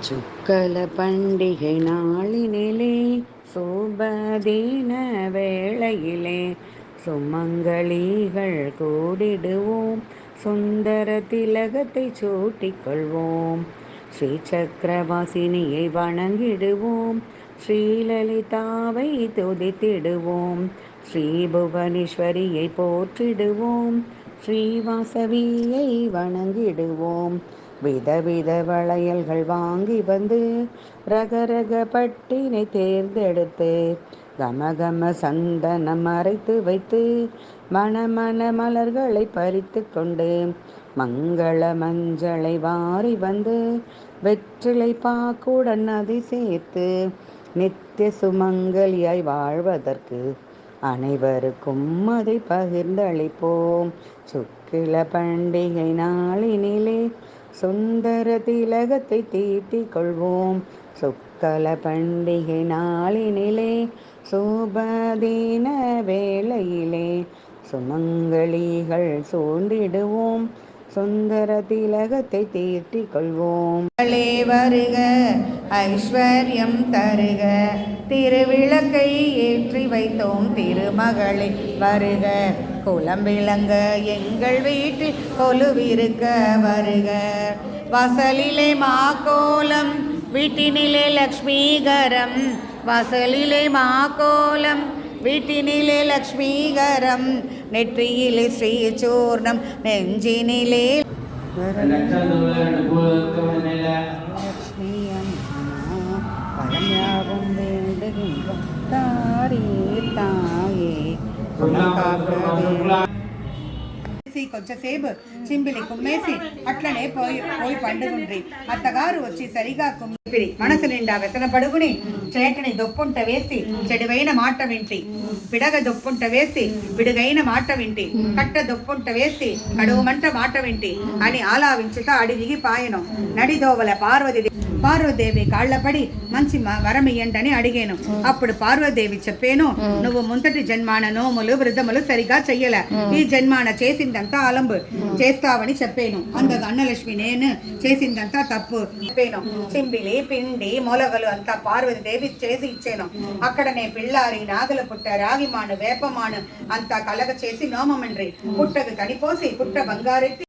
சுக்கல பண்டிகை நாளினிலே சோபதீன வேளையிலே சுமங்கலிகள் கூடிடுவோம், சுந்தர திலகத்தை சூட்டிக்கொள்வோம். ஸ்ரீ சக்கரவாசினியை வணங்கிடுவோம், ஸ்ரீலலிதாவை துதித்திடுவோம். ஸ்ரீ புவனேஸ்வரியை போற்றிடுவோம், ஸ்ரீவாசவியை வணங்கிடுவோம். விதவித வளையல்கள் வாங்கி வந்து ரகரக பட்டினை தேர்ந்தெடுத்து கமகம சந்தனம் மறைத்து வைத்து மணமண மலர்களை பறித்து கொண்டு மங்கள மஞ்சளை வாரி வந்து வெற்றிலை பாக்குடன் அதை சேர்த்து நித்திய சுமங்கலியாய் வாழ்வதற்கு அனைவருக்கும் அதை பகிர்ந்தளிப்போம். சுக்கில பண்டிகை நாளினிலே சுந்தர திலகத்தை தீட்டிக் கொள்வோம். சுக்கல பண்டிகை நாளினிலே சோபதீன வேளையிலே சுமங்கலிகள் சூழ்ந்திடுவோம், சுந்தர திலகத்தை தீட்டிக் கொள்வோம். வருக ஐஸ்வர்யம் தருக, திருவிளக்கை ஏற்றி வைத்தோம் திருமகளே வருக. குலம் விளங்க எங்கள் வீட்டில் கொலுவிருக்க வருக. வாசலிலே மாக்கோலம் வீட்டினிலே லக்ஷ்மீகரம், வாசலிலே மாக்கோலம் வீட்டினிலே லக்ஷ்மீகரம், நெற்றியிலே ஸ்ரீசூர்ணம் நெஞ்சினிலே பழமையாவும் வேண்டுகின்றோம் தாயே தாயே. కొంచెంసేపు చింబిలి కుమ్మేసి అట్లనే పోయి పండుగుండ్రి. అత్తగారు వచ్చి సరిగా కుమ్మిరి మనసు నిండా వ్యసన పడుకుని చేటని దొప్పుంట వేసి చెడువైన మాట వింటి, పిడగ దొప్పుంట వేసి పిడుగైన మాట వింటి, కట్ట దొప్పుంట వేసి కడువుమంట మాట వింటి అని ఆలావించుతా అడి దిగిపాయను. నడిదోవల పార్వదేవి కాళ్లపడి మంచి వరమియ్యంటని అడిగాను. అప్పుడు పార్వదేవి చెప్పాను, నువ్వు ముందటి జన్మాన నోములు వ్రతములు సరిగా చెయ్యల, ఈ జన్మాన చేసిందంతా అలంబు చేస్తావని చెప్పాను. అందుకు అన్నలక్ష్మి నేను చేసిందంతా తప్పు చెప్పాను. చింబిలి పిండి మొలగలు అంతా పార్వతీదేవి చేసి ఇచ్చాను. అక్కడనే పిల్లారి నాగుల పుట్ట రాగిమాను వేపమాను అంతా కలగ చేసి నోమమండ్రి. పుట్టకు కనిపోసి పుట్ట బంగారెత్తి